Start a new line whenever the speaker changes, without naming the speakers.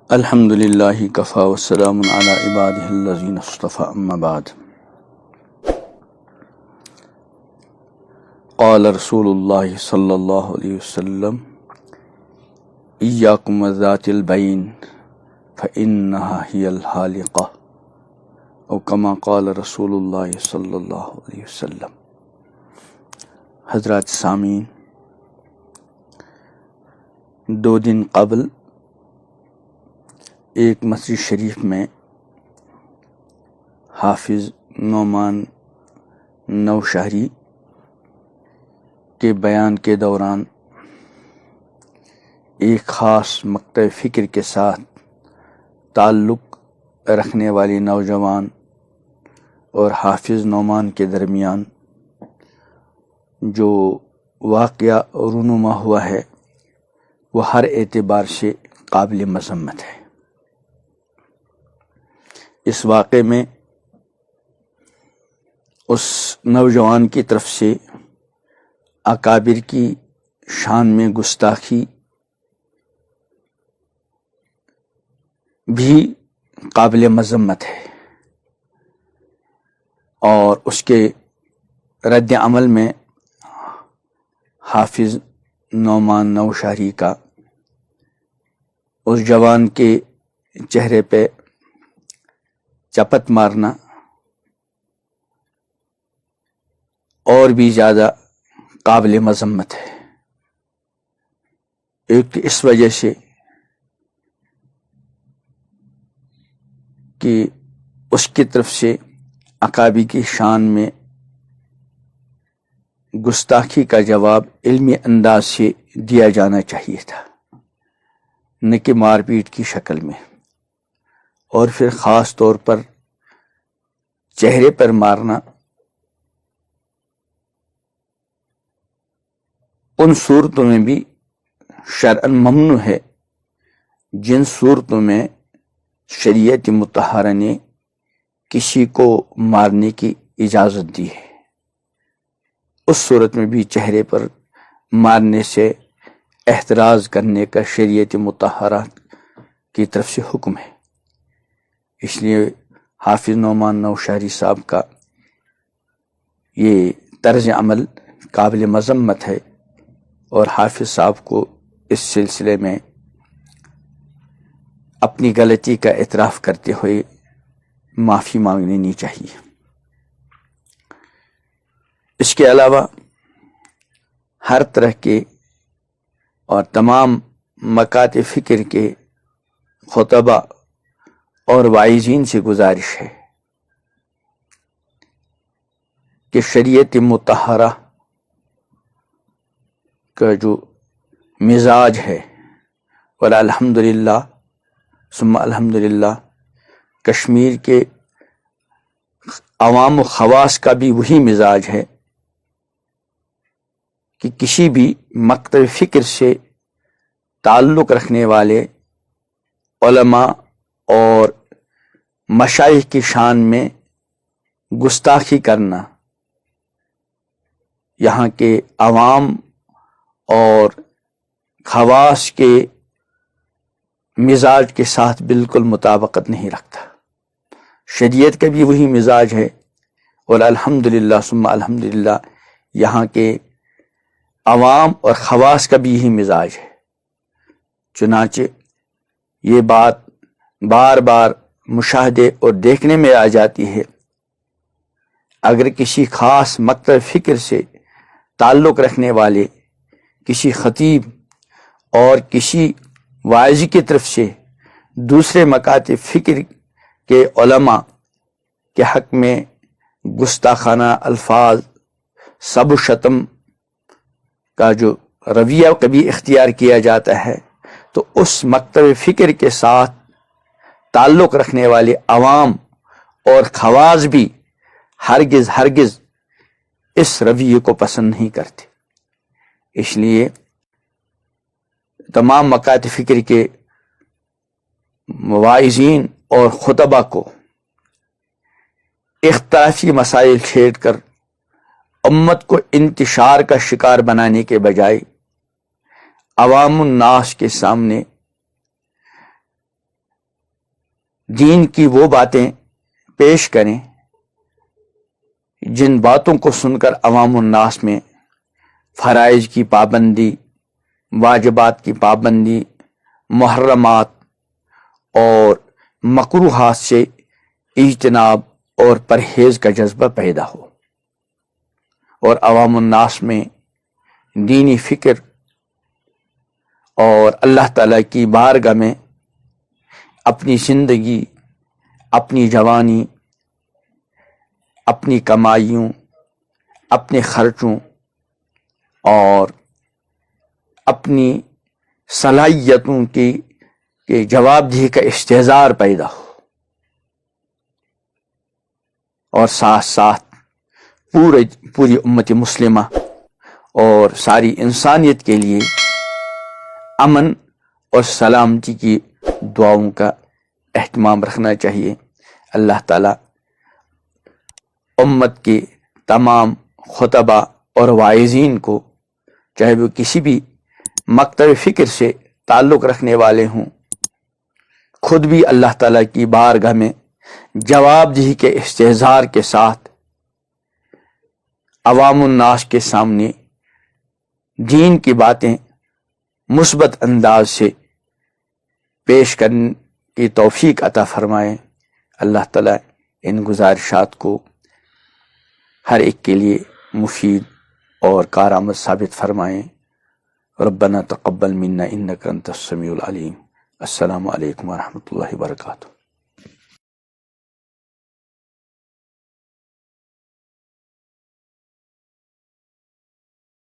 الحمد للہ کفا وسلام علی عبادہ الذین اصطفى اما بعد قال رسول اللہ صلی اللہ علیہ وسلم ایاکم وذات البین فإنها هی الحالقہ او کما قال رسول اللہ صلی اللہ علیہ وسلم۔ حضرات سامعین، 2 دن قبل ایک مسجد شریف میں حافظ نعمان نوشہری کے بیان کے دوران ایک خاص مقطع فکر کے ساتھ تعلق رکھنے والی نوجوان اور حافظ نعمان کے درمیان جو واقعہ رونما ہوا ہے وہ ہر اعتبار سے قابل مذمت ہے۔ اس واقعے میں اس نوجوان کی طرف سے اکابر کی شان میں گستاخی بھی قابل مذمت ہے، اور اس کے رد عمل میں حافظ نعمان نوشہری کا اس جوان کے چہرے پہ چپت مارنا اور بھی زیادہ قابل مذمت ہے۔ ایک تو اس وجہ سے کہ اس کی طرف سے اکابر کی شان میں گستاخی کا جواب علمی انداز سے دیا جانا چاہیے تھا، نہ کہ مار پیٹ کی شکل میں، اور پھر خاص طور پر چہرے پر مارنا ان صورتوں میں بھی شرعاً ممنوع ہے جن صورتوں میں شریعت مطہرہ نے کسی کو مارنے کی اجازت دی ہے۔ اس صورت میں بھی چہرے پر مارنے سے احتراز کرنے کا شریعت مطہرہ کی طرف سے حکم ہے۔ اس لیے حافظ نعمان نوشہری صاحب کا یہ طرز عمل قابل مذمت ہے، اور حافظ صاحب کو اس سلسلے میں اپنی غلطی کا اعتراف کرتے ہوئے معافی مانگنی چاہیے۔ اس کے علاوہ ہر طرح کے اور تمام مکاتب فکر کے خطبہ اور واعظین سے گزارش ہے کہ شریعت مطہرہ کا جو مزاج ہے، اور الحمدللہ ثم الحمدللہ کشمیر کے عوام و خواص کا بھی وہی مزاج ہے کہ کسی بھی مکتب فکر سے تعلق رکھنے والے علماء اور مشائخ کی شان میں گستاخی کرنا یہاں کے عوام اور خواص کے مزاج کے ساتھ بالکل مطابقت نہیں رکھتا۔ شریعت کا بھی وہی مزاج ہے، اور الحمدللہ ثم الحمدللہ یہاں کے عوام اور خواص کا بھی یہی مزاج ہے۔ چنانچہ یہ بات بار بار مشاہدے اور دیکھنے میں آ جاتی ہے، اگر کسی خاص مکتب فکر سے تعلق رکھنے والے کسی خطیب اور کسی واعظ کی طرف سے دوسرے مکاتب فکر کے علماء کے حق میں گستاخانہ الفاظ، سب و شتم کا جو رویہ کبھی اختیار کیا جاتا ہے، تو اس مکتب فکر کے ساتھ تعلق رکھنے والے عوام اور خواص بھی ہرگز اس رویے کو پسند نہیں کرتے۔ اس لیے تمام مکاتب فکر کے واعظین اور خطبہ کو اختلافی مسائل چھیڑ کر امت کو انتشار کا شکار بنانے کے بجائے عوام الناس کے سامنے دین کی وہ باتیں پیش کریں جن باتوں کو سن کر عوام الناس میں فرائض کی پابندی، واجبات کی پابندی، محرمات اور مکروہات سے اجتناب اور پرہیز کا جذبہ پیدا ہو، اور عوام الناس میں دینی فکر اور اللہ تعالیٰ کی بارگاہ میں اپنی زندگی، اپنی جوانی، اپنی کمائیوں، اپنے خرچوں اور اپنی صلاحیتوں کی جواب دہی کا استحضار پیدا ہو، اور ساتھ ساتھ پوری امت مسلمہ اور ساری انسانیت کے لیے امن اور سلامتی کی دعاؤں کا اہتمام رکھنا چاہیے۔ اللہ تعالیٰ امت کے تمام خطبہ اور واعظین کو، چاہے وہ کسی بھی مکتب فکر سے تعلق رکھنے والے ہوں، خود بھی اللہ تعالیٰ کی بارگاہ میں جواب دہی کے استحضار کے ساتھ عوام الناس کے سامنے دین کی باتیں مثبت انداز سے پیش کرنے کی توفیق عطا فرمائے۔ اللہ تعالیٰ ان گزارشات کو ہر ایک کے لیے مفید اور کارآمد ثابت فرمائیں۔ ربنا تقبل منا انک انت السمیع العلیم۔ السلام علیکم ورحمۃ اللہ وبرکاتہ۔